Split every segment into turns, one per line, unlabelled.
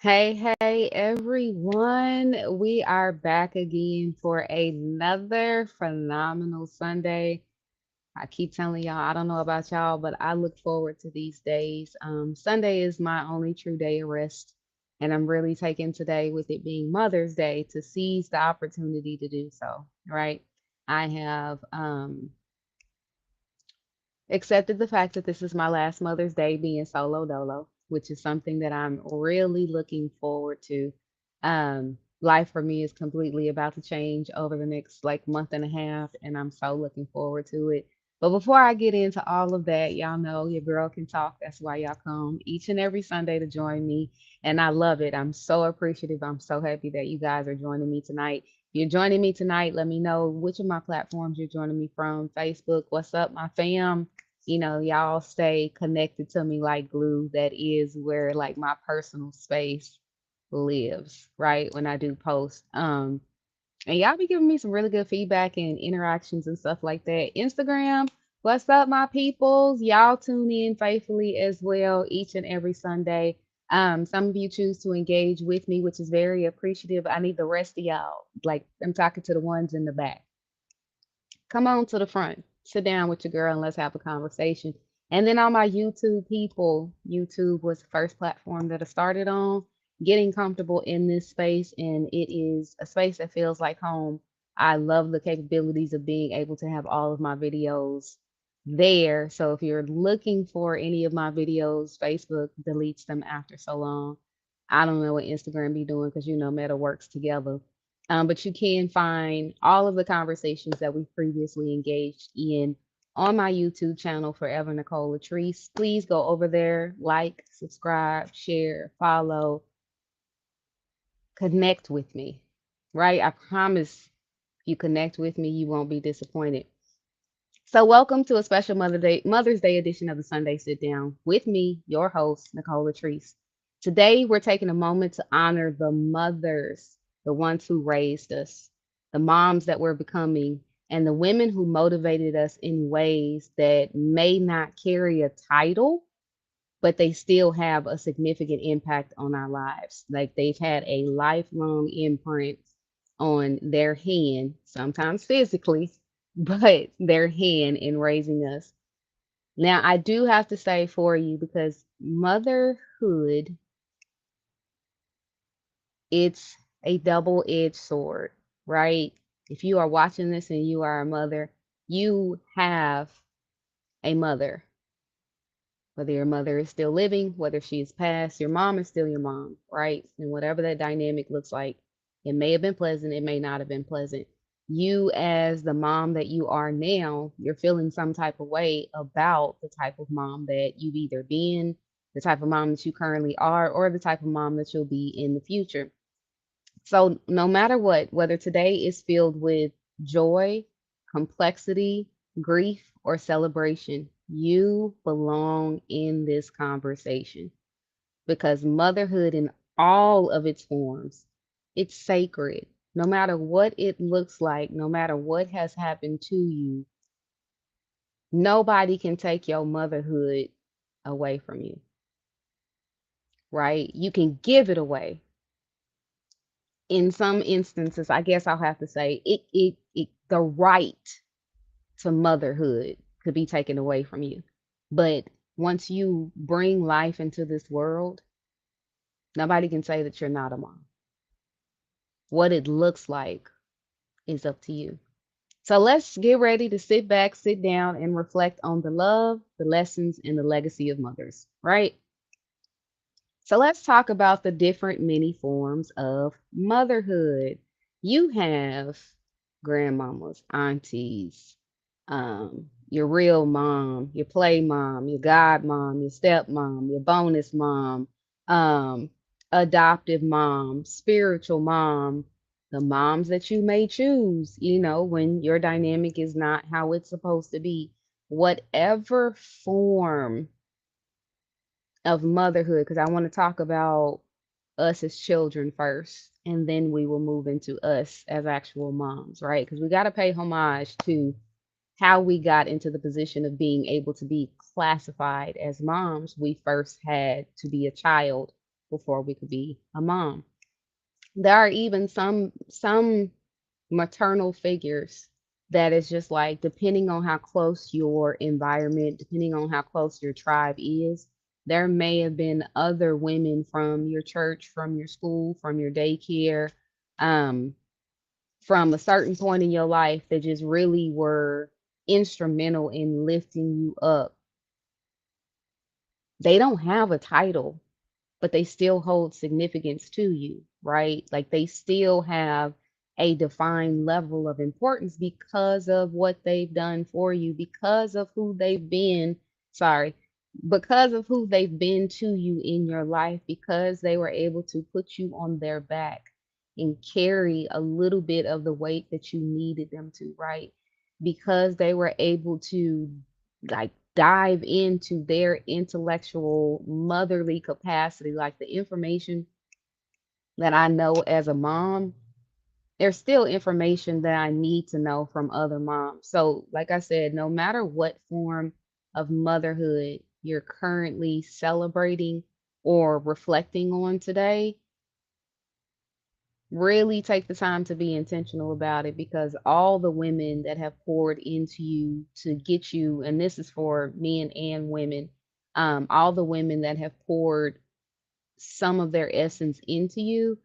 Hey, everyone. We are back again for another phenomenal Sunday. I keep telling y'all, I don't know about y'all, but I look forward to these days. Sunday is my only true day of rest, and I'm really taking today, with it being Mother's Day, to seize the opportunity to do so, right? I have accepted the fact that this is my last Mother's Day being solo dolo, which is something that I'm really looking forward to. Life for me is completely about to change over the next like month and a half, and I'm so looking forward to it. But before I get into all of that, y'all know your girl can talk. That's why y'all come each and every Sunday to join me. And I love it. I'm so appreciative. I'm so happy that you guys are joining me tonight. If you're joining me tonight, let me know which of my platforms you're joining me from. Facebook, what's up, my fam? Y'all stay connected to me like glue. That is where like my personal space lives, right? When I do post. And y'all be giving me some really good feedback and interactions and stuff like that. Instagram, what's up, my peoples? Y'all tune in faithfully as well each and every Sunday. Some of you choose to engage with me, which is very appreciative. I need the rest of y'all. Like I'm talking to the ones in the back. Come on to the front, sit down with your girl, and let's have a conversation. And then on my YouTube people, YouTube was the first platform that I started on, getting comfortable in this space, and it is a space that feels like home. I love the capabilities of being able to have all of my videos there. So if you're looking for any of my videos, Facebook deletes them after so long. I don't know what Instagram be doing because Meta works together. But you can find all of the conversations that we've previously engaged in on my YouTube channel, Forever Nicole LaTreece. Please go over there, like, subscribe, share, follow, connect with me, right? I promise if you connect with me, you won't be disappointed. So, welcome to a special Mother's Day edition of the Sunday Sit Down with me, your host, Nicole LaTreece. Today, we're taking a moment to honor the mothers, the ones who raised us, the moms that we're becoming, and the women who motivated us in ways that may not carry a title, but they still have a significant impact on our lives. Like they've had a lifelong imprint on their hand, sometimes physically, but their hand in raising us. Now, I do have to say for you, because motherhood, it's a double-edged sword, right? If you are watching this and you are a mother, you have a mother. Whether your mother is still living, whether she is passed, your mom is still your mom, right? And whatever that dynamic looks like, it may have been pleasant, it may not have been pleasant. You, as the mom that you are now, you're feeling some type of way about the type of mom that you've either been, the type of mom that you currently are, or the type of mom that you'll be in the future. So, no matter what, whether today is filled with joy, complexity, grief, or celebration, you belong in this conversation, because motherhood in all of its forms, it's sacred. No matter what it looks like, no matter what has happened to you, nobody can take your motherhood away from you, right? You can give it away. In some instances, I guess I'll have to say it the right to motherhood could be taken away from you. But once you bring life into this world, nobody can say that you're not a mom. What it looks like is up to you. So let's get ready to sit back, sit down, and reflect on the love, the lessons, and the legacy of mothers, right? So let's talk about the different many forms of motherhood. You have grandmamas, aunties, your real mom, your play mom, your god mom, your stepmom, your bonus mom, um, adoptive mom, spiritual mom, the moms that you may choose, when your dynamic is not how it's supposed to be. Whatever form of motherhood, because I want to talk about us as children first, and then we will move into us as actual moms, right? Because we got to pay homage to how we got into the position of being able to be classified as moms. We first had to be a child before we could be a mom. There are even some maternal figures that is just like, depending on how close your environment, depending on how close your tribe is, there may have been other women from your church, from your school, from your daycare, um, from a certain point in your life that just really were instrumental in lifting you up. They don't have a title, but they still hold significance to you, right? Like they still have a defined level of importance because of what they've done for you, because of who they've been, sorry, because of who they've been to you in your life, because they were able to put you on their back and carry a little bit of the weight that you needed them to, right? Because they were able to like dive into their intellectual motherly capacity, like the information that I know as a mom, there's still information that I need to know from other moms. So, like I said, no matter what form of motherhood you're currently celebrating or reflecting on today, really take the time to be intentional about it, because all the women that have poured into you to get you, and this is for men and women, all the women that have poured some of their essence into you,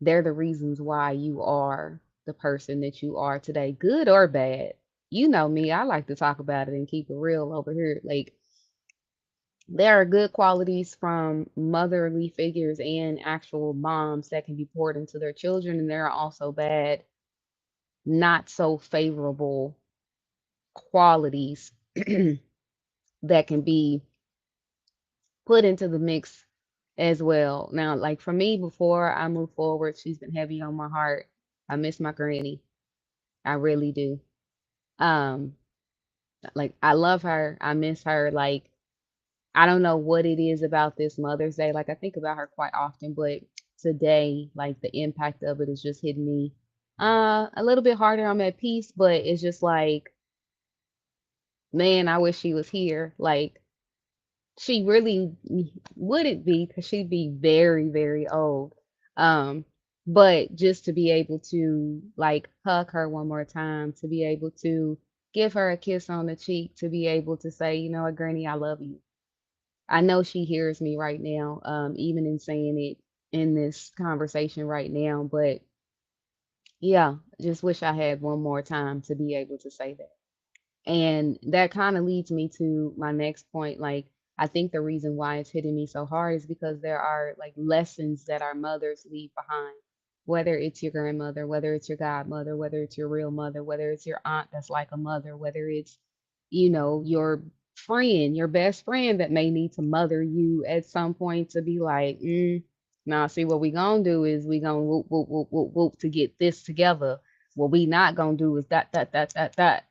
they're the reasons why you are the person that you are today, good or bad. You know me, I like to talk about it and keep it real over here. Like, there are good qualities from motherly figures and actual moms that can be poured into their children, and there are also bad, not so favorable qualities that can be put into the mix as well. Now, like for me, before I move forward, she's been heavy on my heart. I miss my granny. I really do. Um, like I love her. I miss her. Like, I don't know what it is about this Mother's Day. Like I think about her quite often, but today, like the impact of it is just hitting me a little bit harder. I'm at peace, but it's just like, man, I wish she was here. Like she really wouldn't be, because she'd be very, very old. Um, but just to be able to like hug her one more time, to be able to give her a kiss on the cheek, to be able to say, you know what, Granny, I love you. I know she hears me right now, even in saying it in this conversation right now. But yeah, just wish I had one more time to be able to say that. And that kind of leads me to my next point. Like, I think the reason why it's hitting me so hard is because there are like lessons that our mothers leave behind, whether it's your grandmother, whether it's your godmother, whether it's your real mother, whether it's your aunt that's like a mother, whether it's, your friend, your best friend that may need to mother you at some point to be like, now see what we gonna do is we gonna whoop, whoop, whoop, whoop, whoop to get this together. What we not gonna do is that,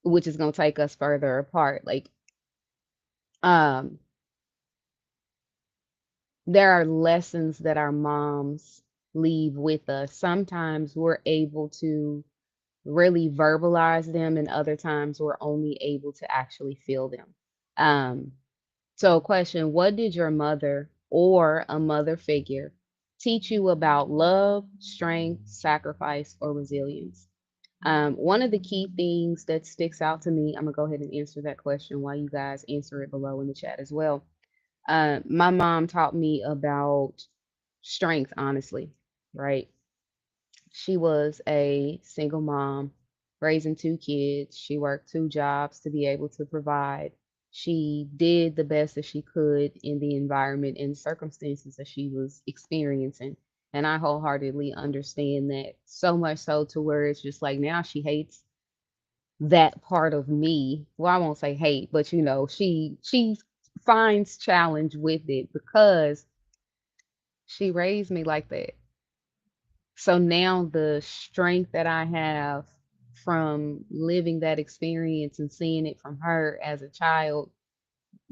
which is going to take us further apart. Like, um, there are lessons that our moms leave with us. Sometimes we're able to really verbalize them, and other times we're only able to actually feel them. Um, so, question: what did your mother or a mother figure teach you about love, strength, sacrifice, or resilience? One of the key things that sticks out to me, I'm gonna go ahead and answer that question while you guys answer it below in the chat as well. My mom taught me about strength, honestly, right? She was a single mom raising two kids. She worked two jobs to be able to provide. She did the best that she could in the environment and circumstances that she was experiencing. And I wholeheartedly understand that, so much so to where it's just like now she hates that part of me. Well, I won't say hate, but she finds challenge with it because she raised me like that. So now the strength that I have from living that experience and seeing it from her as a child,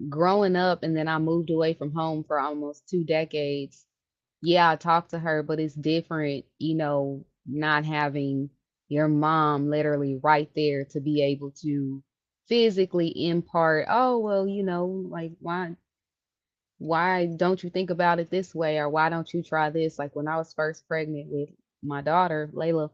growing up, and then I moved away from home for almost 2 decades. Yeah, I talk to her, but it's different, not having your mom literally right there to be able to physically impart, oh, well, like, why don't you think about it this way? Or why don't you try this? Like when I was first pregnant with my daughter, Layla,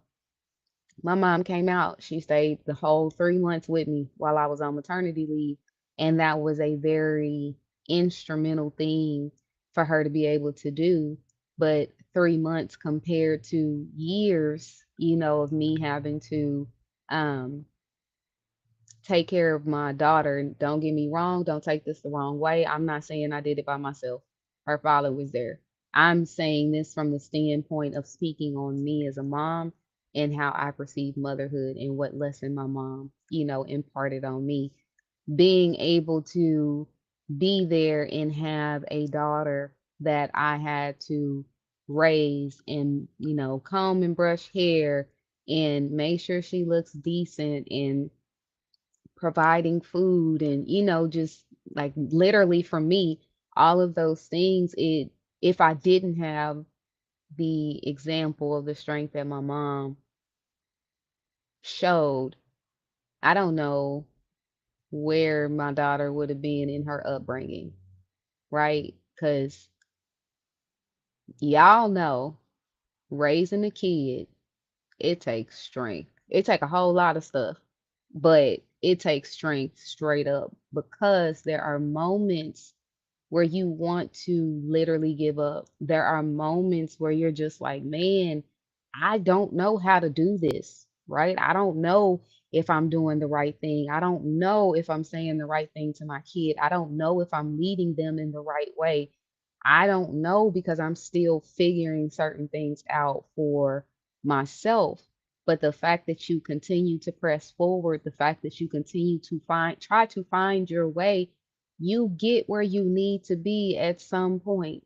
my mom came out. She stayed the whole 3 months with me while I was on maternity leave. And that was a very instrumental thing for her to be able to do. But 3 months compared to years, of me having to um, take care of my daughter. And don't get me wrong, don't take this the wrong way. I'm not saying I did it by myself. Her father was there. I'm saying this from the standpoint of speaking on me as a mom and how I perceive motherhood and what lesson my mom, imparted on me. Being able to be there and have a daughter that I had to raise and, comb and brush hair and make sure she looks decent and providing food and just like literally for me all of those things, it if I didn't have the example of the strength that my mom showed, I don't know where my daughter would have been in her upbringing, right? Because y'all know raising a kid, it takes strength. It take a whole lot of stuff, but it takes strength straight up because there are moments where you want to literally give up. There are moments where you're just like, man, I don't know how to do this, right? I don't know if I'm doing the right thing. I don't know if I'm saying the right thing to my kid. I don't know if I'm leading them in the right way. I don't know because I'm still figuring certain things out for myself. But the fact that you continue to press forward, the fact that you continue to try to find your way, you get where you need to be at some point.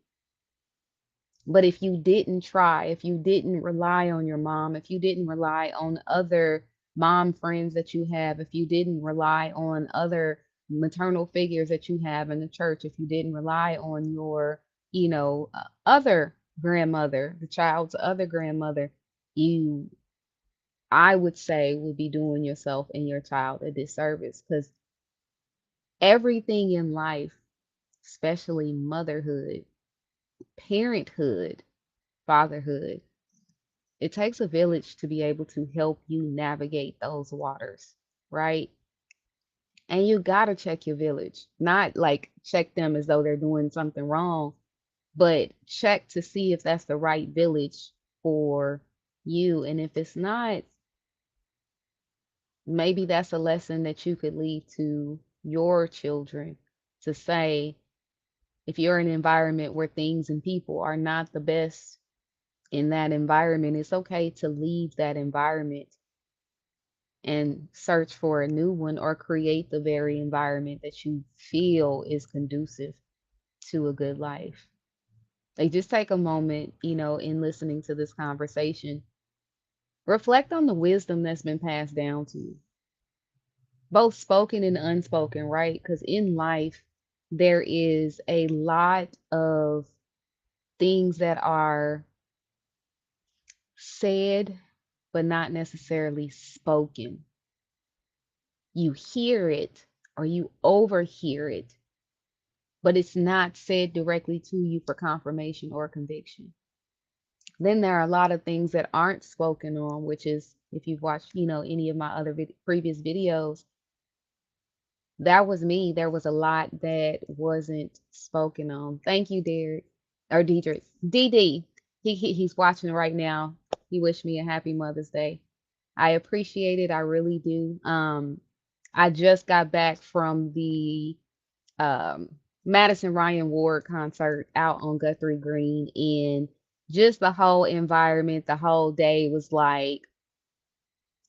But if you didn't try, if you didn't rely on your mom, if you didn't rely on other mom friends that you have, if you didn't rely on other maternal figures that you have in the church, if you didn't rely on your, other grandmother, the child's other grandmother, you, I would say, would be doing yourself and your child a disservice because everything in life, especially motherhood, parenthood, fatherhood, it takes a village to be able to help you navigate those waters, right? And you got to check your village, not like check them as though they're doing something wrong, but check to see if that's the right village for you. And if it's not, maybe that's a lesson that you could leave to your children to say, if you're in an environment where things and people are not the best in that environment, it's okay to leave that environment and search for a new one or create the very environment that you feel is conducive to a good life. Like just take a moment, in listening to this conversation, reflect on the wisdom that's been passed down to you, both spoken and unspoken, right? Because in life, there is a lot of things that are said, but not necessarily spoken. You hear it or you overhear it, but it's not said directly to you for confirmation or conviction. Then there are a lot of things that aren't spoken on, which is if you've watched, any of my other previous videos, that was me. There was a lot that wasn't spoken on. Thank you, Derek or Diedrich. DD. He's watching right now. He wished me a happy Mother's Day. I appreciate it. I really do. I just got back from the um, Madison Ryan Ward concert out on Guthrie Green, and just the whole environment, the whole day was like,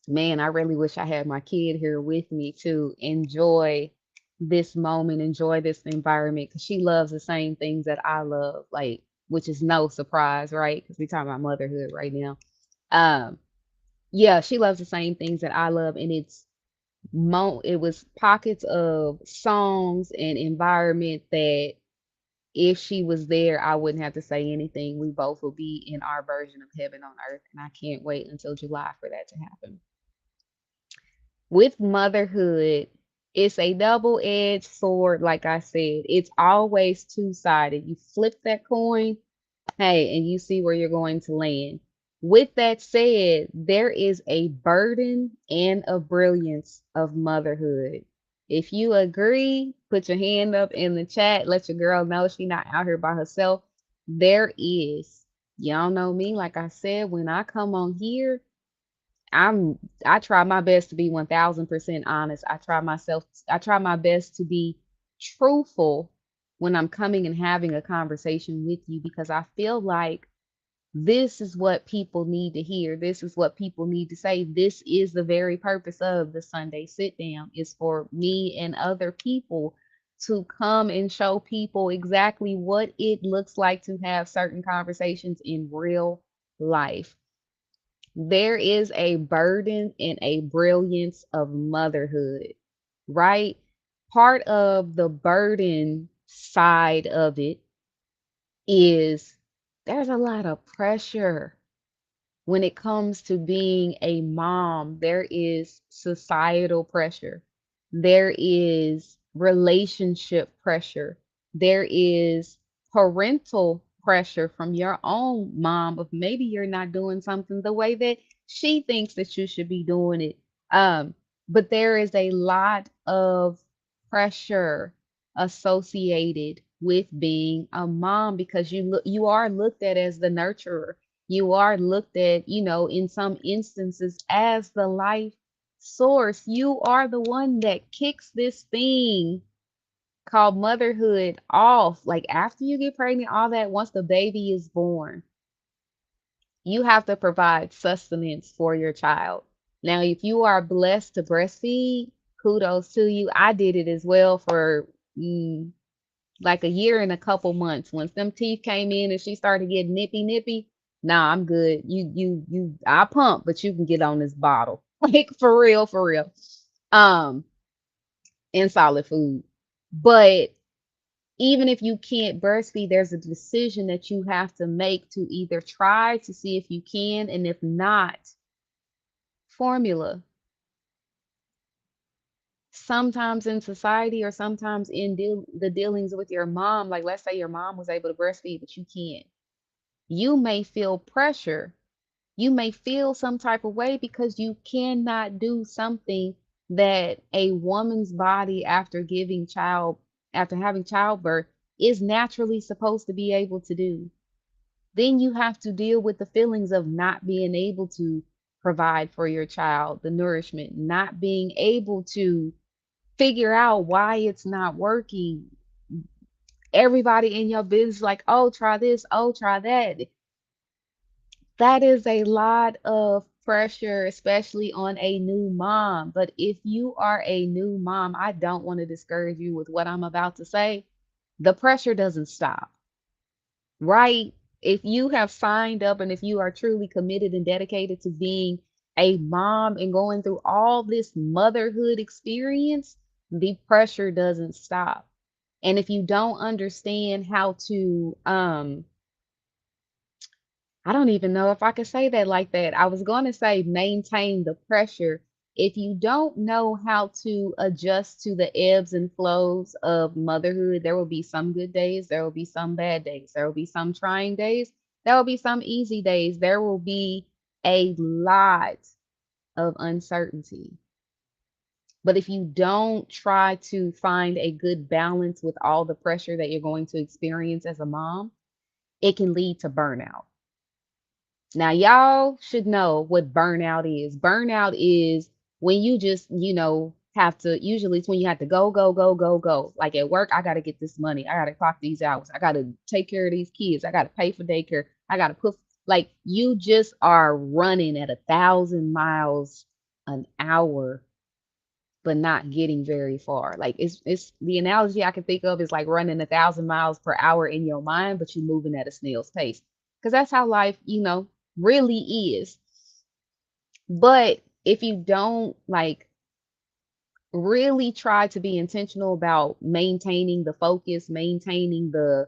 man, I really wish I had my kid here with me to enjoy this moment, enjoy this environment, because she loves the same things that I love, like, which is no surprise, right? Because we're talking about motherhood right now. Um, yeah, she loves the same things that I love, and it was pockets of songs and environment that if she was there, I wouldn't have to say anything. We both will be in our version of heaven on earth, and I can't wait until July for that to happen. With motherhood, It's a double-edged sword, like I said. It's always two-sided. You flip that coin, hey, and you see where you're going to land. With that said, there is a burden and a brilliance of motherhood. If you agree, put your hand up in the chat. Let your girl know she's not out here by herself. There is. Y'all know me, like I said, when I come on here, I'm I try my best to be 1000% honest. I try my best to be truthful when I'm coming and having a conversation with you because I feel like this is what people need to hear. This is what people need to say. This is the very purpose of the Sunday sit down is for me and other people to come and show people exactly what it looks like to have certain conversations in real life. There is a burden and a brilliance of motherhood, right? Part of the burden side of it is there's a lot of pressure when it comes to being a mom. There is societal pressure, there is relationship pressure, there is parental pressure from your own mom of maybe you're not doing something the way that she thinks that you should be doing it. But there is a lot of pressure associated with being a mom because you are looked at as the nurturer. You are looked at, in some instances as the life source. You are the one that kicks this thing called motherhood off. Like after you get pregnant, all that, once the baby is born, you have to provide sustenance for your child. Now, if you are blessed to breastfeed, kudos to you. I did it as well for like a year and a couple months. Once them teeth came in and she started getting nippy, nah, I'm good. I pump, but you can get on this bottle. Like for real, for real. Um, and solid food. But even if you can't breastfeed, there's a decision that you have to make to either try to see if you can, and if not, formula. Sometimes in society or sometimes in the dealings with your mom, like let's say your mom was able to breastfeed, but you can't. You may feel pressure. You may feel some type of way because you cannot do something that a woman's body after having childbirth is naturally supposed to be able to do. Then you have to deal with the feelings of not being able to provide for your child, the nourishment, not being able to figure out why it's not working. Everybody in your business, like, oh, try this, oh, try that. That is a lot of pressure, especially on a new mom. But if you are a new mom, I don't want to discourage you with what I'm about to say. The pressure doesn't stop, right? If you have signed up and if you are truly committed and dedicated to being a mom and going through all this motherhood experience, the pressure doesn't stop. And if you don't understand how to I don't even know if I could say that like that. I was going to say maintain the pressure. If you don't know how to adjust to the ebbs and flows of motherhood, there will be some good days, there will be some bad days, there will be some trying days, there will be some easy days, there will be a lot of uncertainty. But if you don't try to find a good balance with all the pressure that you're going to experience as a mom, it can lead to burnout. Now, y'all should know what burnout is. Burnout is when you just, have to, usually it's when you have to go, go, go, go, go. Like at work, I got to get this money. I got to clock these hours. I got to take care of these kids. I got to pay for daycare. I got to put, like, you just are running at 1,000 miles an hour, but not getting very far. Like, it's the analogy I can think of is like running 1,000 miles per hour in your mind, but you're moving at a snail's pace. Because that's how life, really is. But if you don't like really try to be intentional about maintaining the focus, maintaining the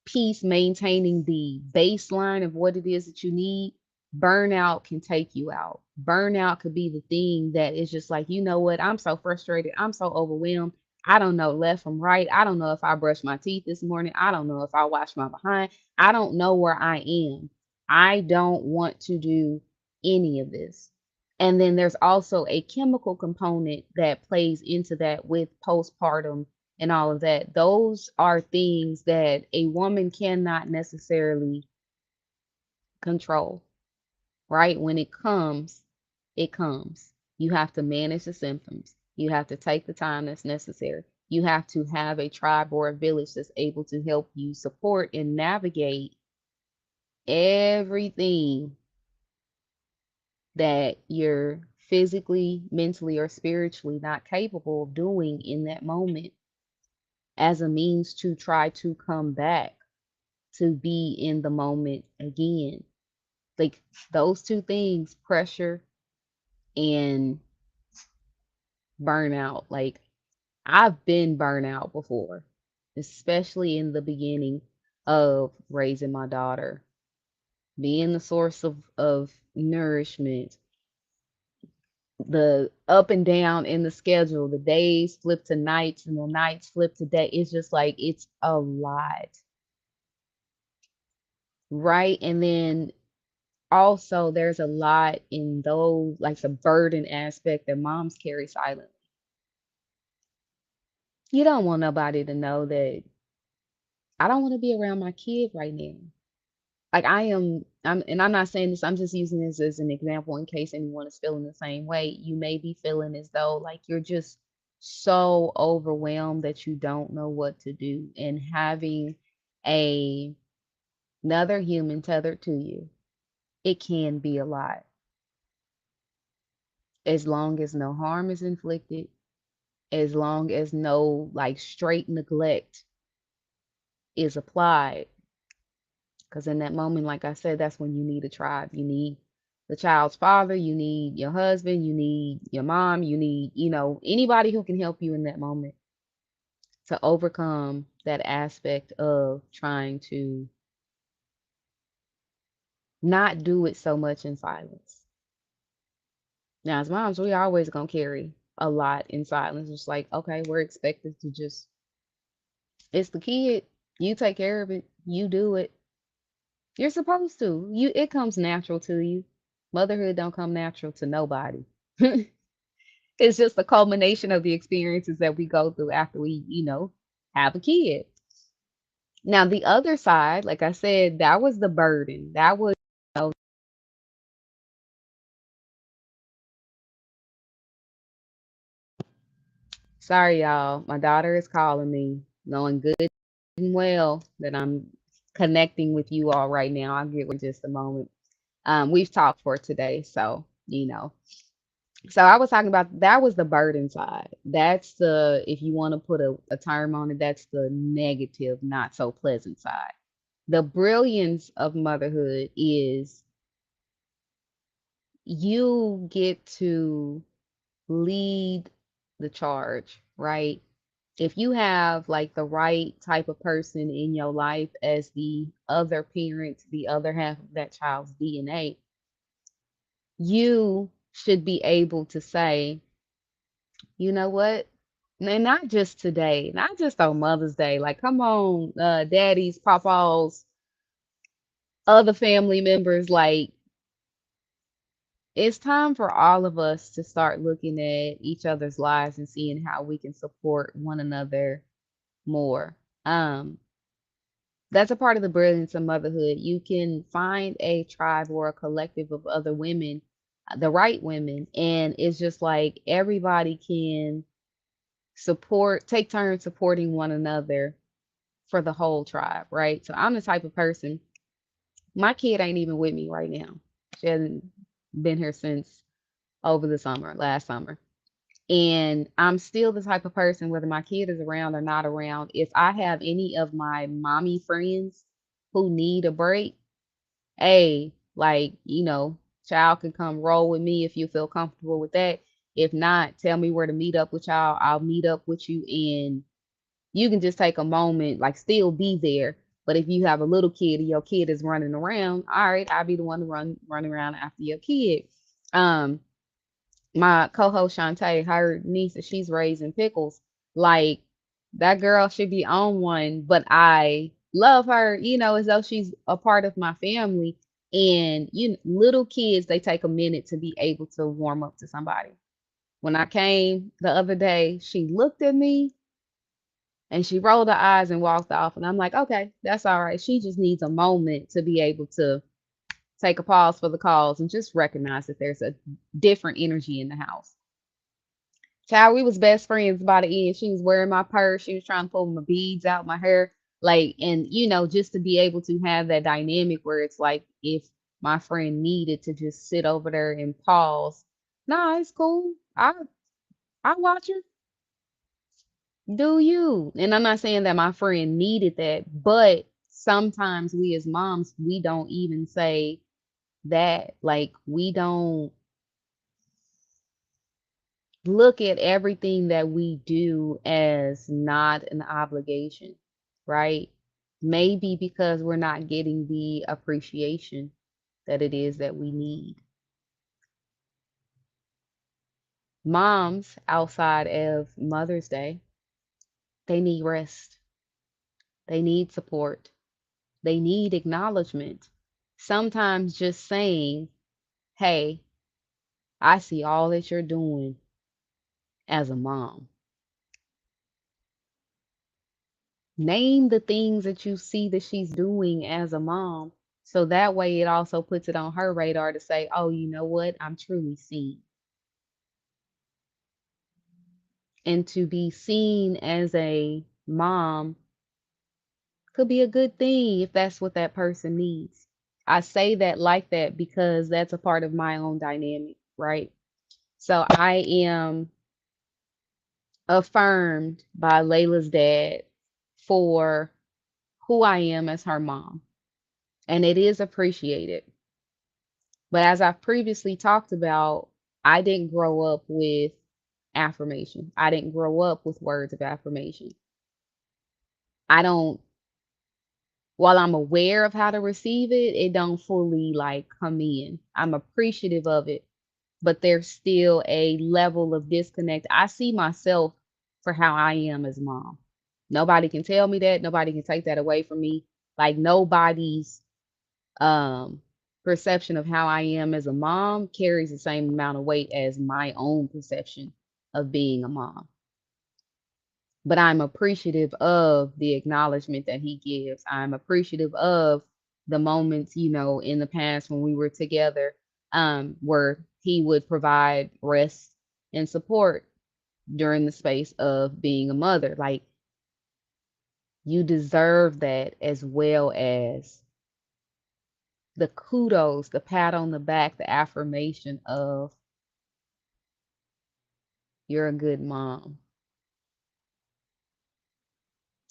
peace, maintaining the baseline of what it is that you need, burnout can take you out. Burnout could be the thing that is just like, you know what? I'm so frustrated. I'm so overwhelmed. I don't know left from right. I don't know if I brushed my teeth this morning. I don't know if I washed my behind. I don't know where I am. I don't want to do any of this. And then there's also a chemical component that plays into that with postpartum and all of that. Those are things that a woman cannot necessarily control, right? When it comes, it comes. You have to manage the symptoms. You have to take the time that's necessary. You have to have a tribe or a village that's able to help you support and navigate everything that you're physically, mentally, or spiritually not capable of doing in that moment as a means to try to come back to be in the moment again. Like those two things, pressure and burnout. Like I've been burnout before, especially in the beginning of raising my daughter, being the source of nourishment, the up and down in the schedule, the days flip to nights and the nights flip to day. It's just like it's a lot, right? And then also there's a lot in those, like the burden aspect that moms carry silently. You don't want nobody to know that I don't want to be around my kid right now. Like I'm not saying this, I'm just using this as an example in case anyone is feeling the same way. You may be feeling as though like you're just so overwhelmed that you don't know what to do. And having a another human tethered to you, it can be a lot. As long as no harm is inflicted, as long as no like straight neglect is applied. Because in that moment, like I said, that's when you need a tribe. You need the child's father, you need your husband, you need your mom, you need, anybody who can help you in that moment to overcome that aspect of trying to not do it so much in silence. Now, as moms, we always gonna carry a lot in silence. It's like, okay, we're expected to just, it's the kid, you take care of it, you do it. You're supposed to. It comes natural to you. Motherhood don't come natural to nobody. It's just a culmination of the experiences that we go through after we, have a kid. Now, the other side, like I said, that was the burden. That was, you know, sorry, y'all. My daughter is calling me, knowing good and well that I'm connecting with you all right now. I'll get with just a moment. We've talked for today, so So I was talking about that was the burden side. That's the, if you want to put a term on it, that's the negative, not so pleasant side. The brilliance of motherhood is you get to lead the charge, right? If you have like the right type of person in your life as the other parent, the other half of that child's DNA, you should be able to say, you know what? And not just today, not just on Mother's Day. Like, come on, daddies, papas, other family members. Like, it's time for all of us to start looking at each other's lives and seeing how we can support one another more. Um, that's a part of the brilliance of motherhood. You can find a tribe or a collective of other women, the right women, and it's just like everybody can take turns supporting one another for the whole tribe, right? So I'm the type of person, my kid ain't even with me right now. She hasn't been here since over the summer, last summer. And I'm still the type of person, whether my kid is around or not around, if I have any of my mommy friends who need a break, hey, like, child can come roll with me if you feel comfortable with that. If not, tell me where to meet up with y'all. I'll meet up with you and you can just take a moment, like still be there, But if you have a little kid and your kid is running around, all right, I'll be the one to run around after your kid. Um, my co-host Shantae, her niece, she's raising pickles. Like that girl should be on one, but I love her, as though she's a part of my family. And little kids, they take a minute to be able to warm up to somebody. When I came the other day, she looked at me and she rolled her eyes and walked off. And I'm like, okay, that's all right. She just needs a moment to be able to take a pause for the cause and just recognize that there's a different energy in the house. Child, we was best friends by the end. She was wearing my purse. She was trying to pull my beads out my hair. Like, and just to be able to have that dynamic where it's like if my friend needed to just sit over there and pause. Nah, it's cool. I watch her. Do you? And I'm not saying that my friend needed that, but sometimes we as moms, we don't even say that. Like we don't look at everything that we do as not an obligation, right? Maybe because we're not getting the appreciation that it is that we need. Moms outside of Mother's Day, they need rest, they need support, they need acknowledgement. Sometimes just saying, hey, I see all that you're doing as a mom. Name the things that you see that she's doing as a mom. So that way it also puts it on her radar to say, oh, you know what? I'm truly seen. And to be seen as a mom could be a good thing if that's what that person needs. I say that like that because that's a part of my own dynamic, right? So I am affirmed by Layla's dad for who I am as her mom. And it is appreciated. But as I've previously talked about, I didn't grow up with affirmation. I didn't grow up with words of affirmation. I don't, while I'm aware of how to receive it, it don't fully like come in. I'm appreciative of it, but there's still a level of disconnect. I see myself for how I am as a mom. Nobody can tell me that. Nobody can take that away from me. Like nobody's um perception of how I am as a mom carries the same amount of weight as my own perception of being a mom. But I'm appreciative of the acknowledgement that he gives. I'm appreciative of the moments, in the past when we were together, where he would provide rest and support during the space of being a mother. Like you deserve that as well as the kudos, the pat on the back, the affirmation of you're a good mom.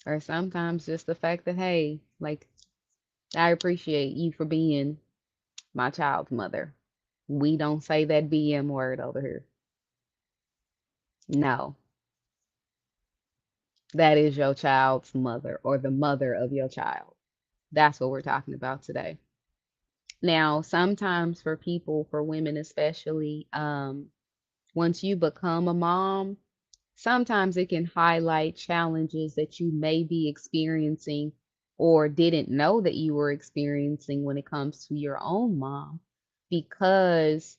Or sometimes just the fact that, hey, like, I appreciate you for being my child's mother. We don't say that BM word over here. No, that is your child's mother or the mother of your child. That's what we're talking about today. Now, sometimes for people, for women especially, once you become a mom, sometimes it can highlight challenges that you may be experiencing or didn't know that you were experiencing when it comes to your own mom, because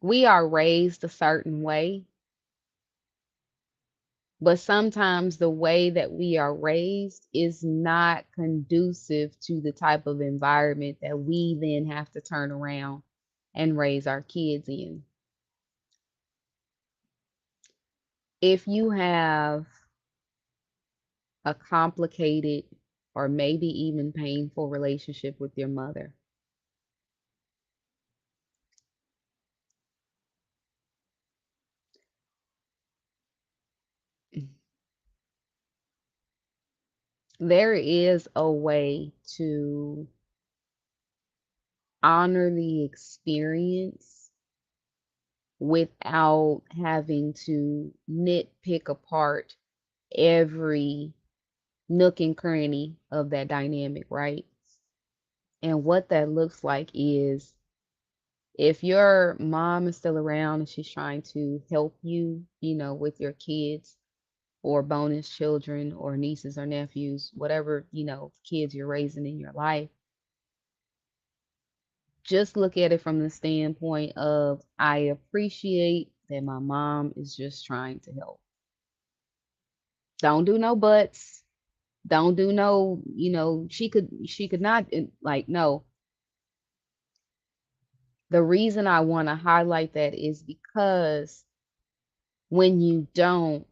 we are raised a certain way, but sometimes the way that we are raised is not conducive to the type of environment that we then have to turn around and raise our kids in. If you have a complicated or maybe even painful relationship with your mother, there is a way to honor the experience without having to nitpick apart every nook and cranny of that dynamic, right? And what that looks like is if your mom is still around and she's trying to help you, with your kids or bonus children or nieces or nephews, whatever, kids you're raising in your life, just look at it from the standpoint of I appreciate that my mom is just trying to help. Don't do no buts. Don't do no, she could not like no. The reason I want to highlight that is because when you don't,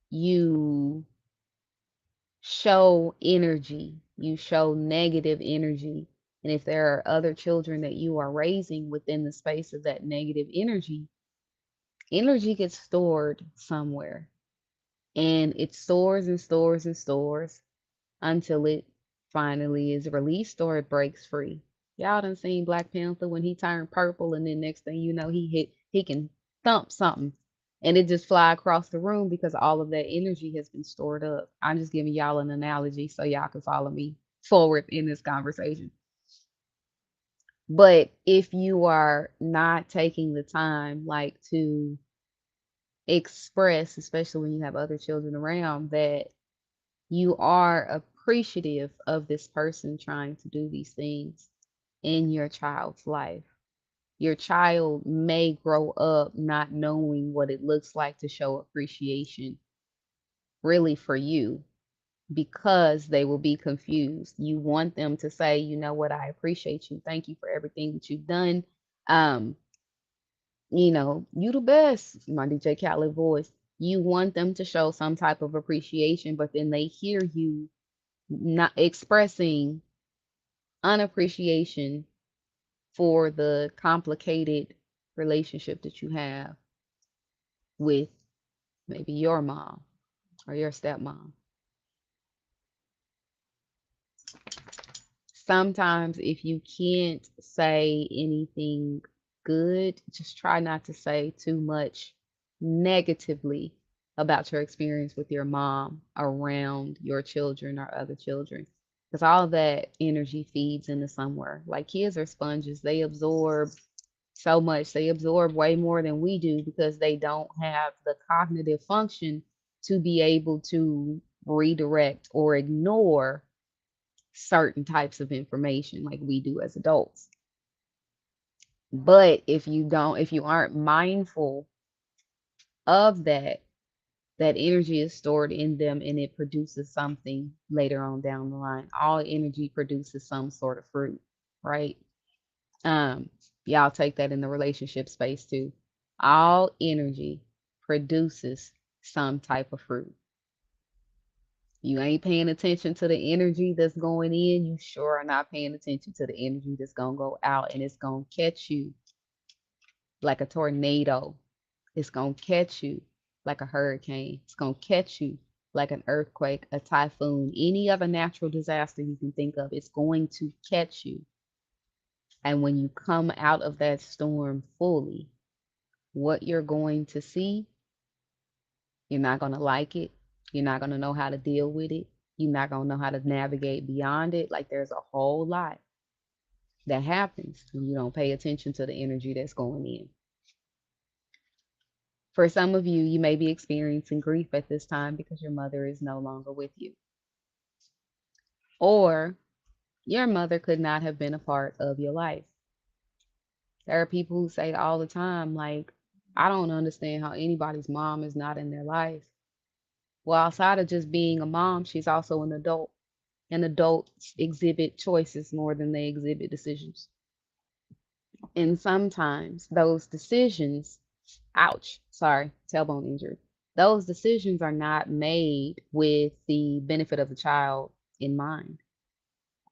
you show energy, you show negative energy. And if there are other children that you are raising within the space of that negative energy gets stored somewhere. And it stores and stores and stores until it finally is released or it breaks free. Y'all done seen Black Panther when he turned purple and then next thing you know he can thump something and it just fly across the room because all of that energy has been stored up. I'm just giving y'all an analogy so y'all can follow me forward in this conversation. But if you are not taking the time like to express, especially when you have other children around, that you are appreciative of this person trying to do these things in your child's life. Your child may grow up not knowing what it looks like to show appreciation really for you because they will be confused. You want them to say, you know what, I appreciate you. Thank you for everything that you've done. Um, you the best, my DJ Khaled voice. You want them to show some type of appreciation, but then they hear you not expressing unappreciation for the complicated relationship that you have with maybe your mom or your stepmom. Sometimes, if you can't say anything good, just try not to say too much negatively about your experience with your mom around your children or other children. Because all of that energy feeds into somewhere. Like kids are sponges, they absorb so much. They absorb way more than we do because they don't have the cognitive function to be able to redirect or ignore certain types of information like we do as adults. But if you aren't mindful of that, that energy is stored in them and it produces something later on down the line. All energy produces some sort of fruit, right? Um, y'all take that in the relationship space too. All energy produces some type of fruit. You ain't paying attention to the energy that's going in, you sure are not paying attention to the energy that's gonna go out and it's gonna catch you like a tornado. It's gonna catch you like a hurricane. It's gonna catch you like an earthquake, a typhoon, any other natural disaster you can think of. It's going to catch you. And when you come out of that storm fully, what you're going to see, you're not going to like it. You're not going to know how to deal with it. You're not going to know how to navigate beyond it. Like there's a whole lot that happens when you don't pay attention to the energy that's going in. For some of you, you may be experiencing grief at this time because your mother is no longer with you. Or your mother could not have been a part of your life. There are people who say all the time, like, I don't understand how anybody's mom is not in their life. Well, outside of just being a mom, she's also an adult. And adults exhibit choices more than they exhibit decisions. And sometimes those decisions, ouch, sorry, tailbone injury, those decisions are not made with the benefit of the child in mind.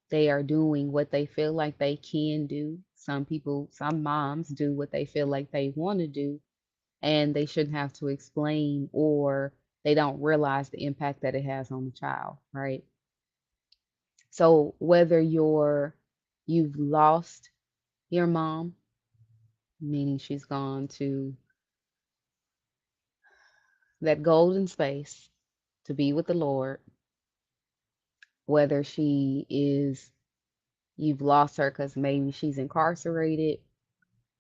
They are doing what they feel like they can do. Some people, some moms do what they feel like they want to do, and they shouldn't have to explain or they don't realize the impact that it has on the child, right? So whether you've lost your mom, meaning she's gone to that golden space to be with the Lord, whether you've lost her because maybe she's incarcerated.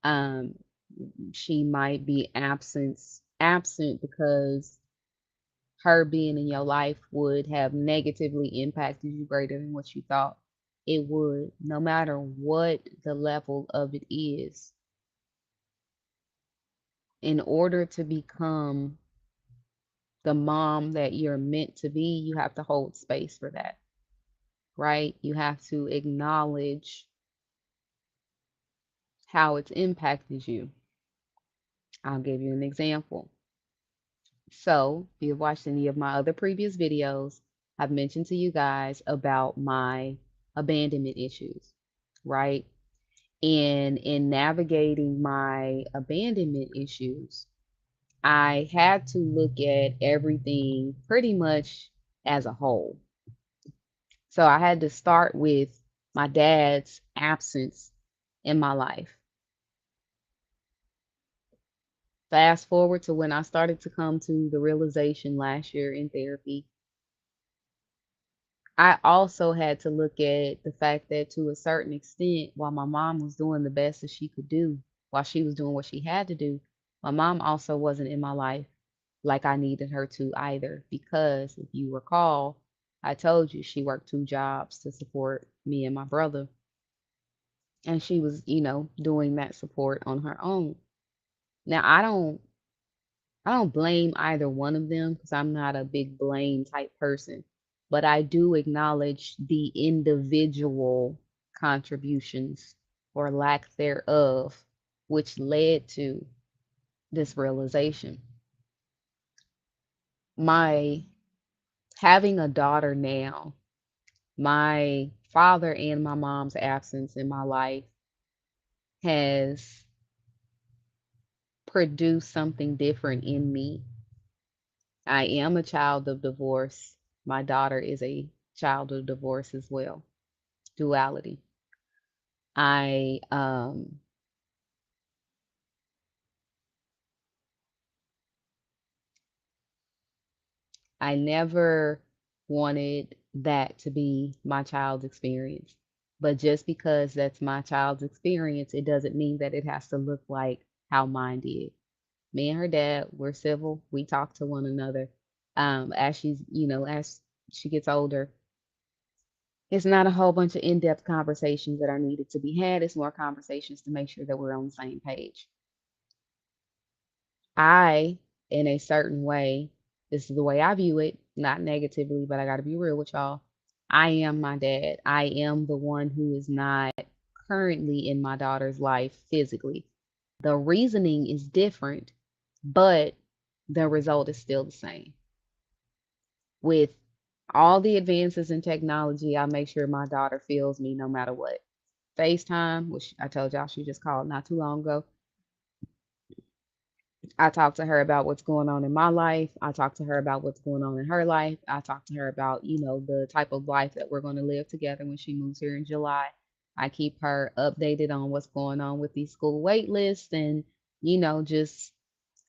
Um, she might be absent because her being in your life would have negatively impacted you greater than what you thought it would, no matter what the level of it is. In order to become the mom that you're meant to be, you have to hold space for that, right? You have to acknowledge how it's impacted you. I'll give you an example. So, if you've watched any of my other previous videos, I've mentioned to you guys about my abandonment issues, right? And in navigating my abandonment issues, I had to look at everything pretty much as a whole. So I had to start with my dad's absence in my life. Fast forward to when I started to come to the realization last year in therapy, I also had to look at the fact that to a certain extent, while my mom was doing the best that she could do, while she was doing what she had to do, my mom also wasn't in my life like I needed her to either. Because if you recall, I told you she worked two jobs to support me and my brother. And she was, doing that support on her own. Now, I don't blame either one of them because I'm not a big blame type person, but I do acknowledge the individual contributions or lack thereof, which led to this realization. My having a daughter now, my father and my mom's absence in my life has produced something different in me. I am a child of divorce. My daughter is a child of divorce as well. Duality. I I never wanted that to be my child's experience. But just because that's my child's experience, it doesn't mean that it has to look like how mine did. Me and her dad, we're civil. We talk to one another. As she gets older, it's not a whole bunch of in-depth conversations that are needed to be had. It's more conversations to make sure that we're on the same page. I, in a certain way, this is the way I view it, not negatively, but I got to be real with y'all. I am my dad. I am the one who is not currently in my daughter's life physically. The reasoning is different, but the result is still the same. With all the advances in technology, I make sure my daughter feels me no matter what. FaceTime, which I told y'all she just called not too long ago. I talk to her about what's going on in my life. I talk to her about what's going on in her life. I talk to her about, the type of life that we're going to live together when she moves here in July. I keep her updated on what's going on with these school wait lists and, just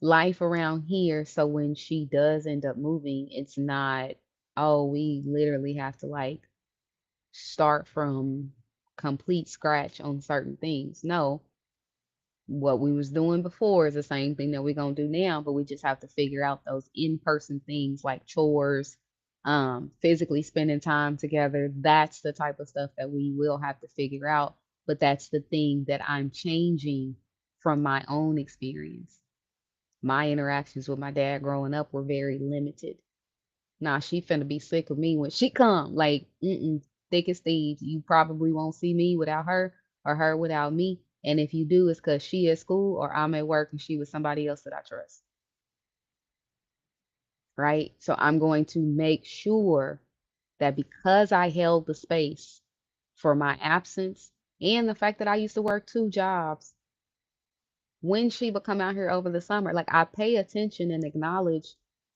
life around here. So when she does end up moving, it's not, oh, we literally have to like start from complete scratch on certain things. No, what we was doing before is the same thing that we're gonna do now, but we just have to figure out those in-person things like chores, physically spending time together. That's the type of stuff that we will have to figure out. But that's the thing that I'm changing from my own experience. My interactions with my dad growing up were very limited. Nah, she finna be sick of me when she come. Like, thick as thieves. You probably won't see me without her or her without me. And if you do, it's because she at school or I'm at work and she with somebody else that I trust. Right? So I'm going to make sure that because I held the space for my absence and the fact that I used to work two jobs, when she would come out here over the summer, like I pay attention and acknowledge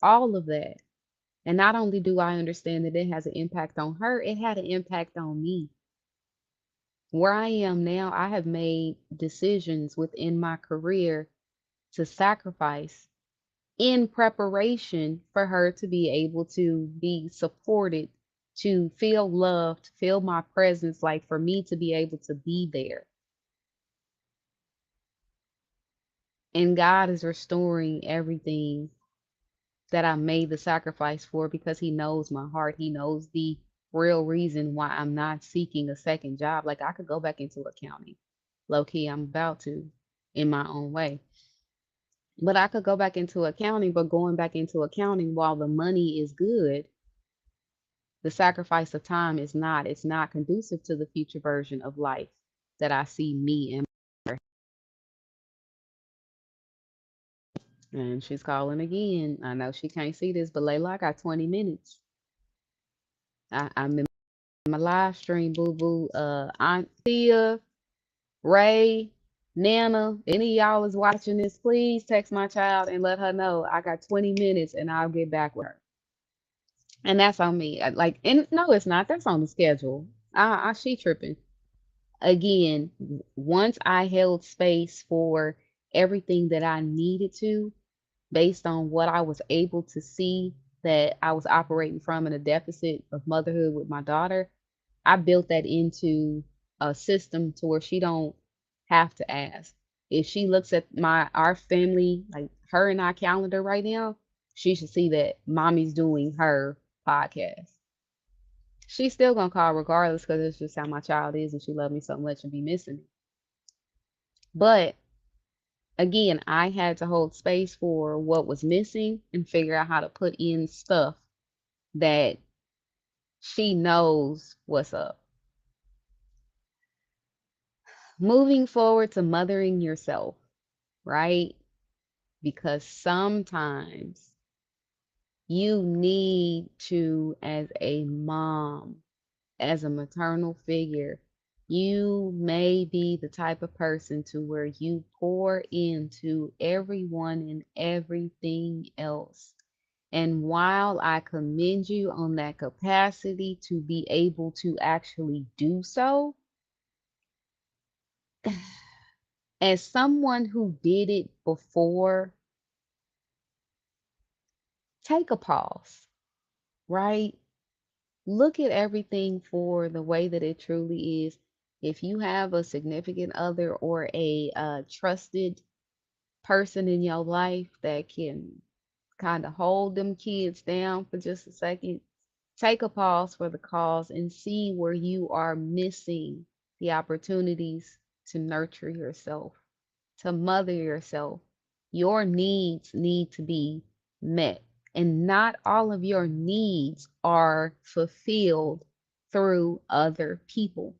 all of that. And not only do I understand that it has an impact on her, it had an impact on me. Where I am now, I have made decisions within my career to sacrifice in preparation for her to be able to be supported to feel loved, feel my presence, like for me to be able to be there. And God is restoring everything that I made the sacrifice for because He knows my heart. He knows the real reason why I'm not seeking a second job. Like I could go back into accounting. Low key, I'm about to in my own way. But I could go back into accounting, but going back into accounting while the money is good, the sacrifice of time is not. It's not conducive to the future version of life that I see me in. And she's calling again. I know she can't see this, but Layla, I got 20 minutes. I'm in my live stream, boo boo. Aunt Thea, Ray, Nana, any of y'all is watching this, please text my child and let her know I got 20 minutes and I'll get back with her. And that's on me. Like, and no, it's not. That's on the schedule. She tripping. Again, once I held space for everything that I needed to, based on what I was able to see that I was operating from in a deficit of motherhood with my daughter, I built that into a system to where she don't have to ask. If she looks at our family, like her and I calendar right now, she should see that mommy's doing her podcast. She's still gonna call regardless because it's just how my child is and she loved me so much and be missing me. But again, I had to hold space for what was missing and figure out how to put in stuff that she knows what's up. Moving forward to mothering yourself, right? Because sometimes you need to, as a mom, as a maternal figure, you may be the type of person to where you pour into everyone and everything else. And while I commend you on that capacity to be able to actually do so, as someone who did it before, take a pause, right? Look at everything for the way that it truly is. If you have a significant other or a trusted person in your life that can kind of hold them kids down for just a second, take a pause for the cause and see where you are missing the opportunities to nurture yourself, to mother yourself. Your needs need to be met, and not all of your needs are fulfilled through other people.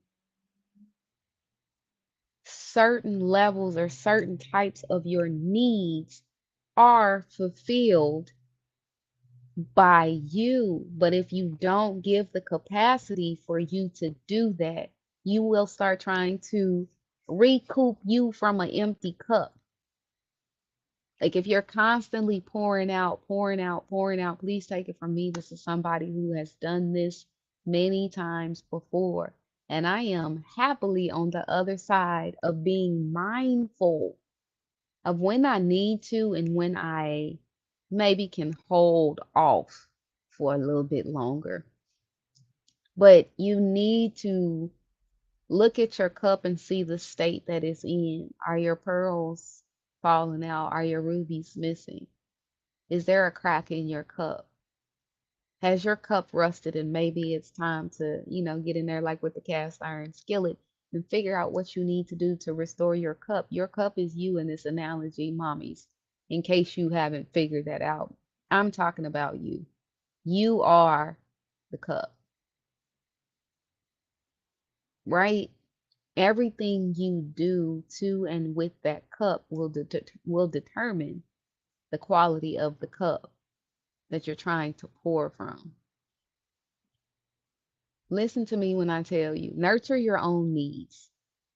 Certain levels or certain types of your needs are fulfilled by you. But if you don't give the capacity for you to do that, you will start trying to recoup you from an empty cup. Like if you're constantly pouring out, pouring out, pouring out, please take it from me. This is somebody who has done this many times before. And I am happily on the other side of being mindful of when I need to and when I maybe can hold off for a little bit longer. But you need to look at your cup and see the state that it's in. Are your pearls falling out? Are your rubies missing? Is there a crack in your cup? Has your cup rusted and maybe it's time to, get in there like with the cast iron skillet and figure out what you need to do to restore your cup. Your cup is you in this analogy, mommies, in case you haven't figured that out. I'm talking about you. You are the cup, right? Everything you do to and with that cup will determine the quality of the cup that you're trying to pour from. Listen to me when I tell you, nurture your own needs.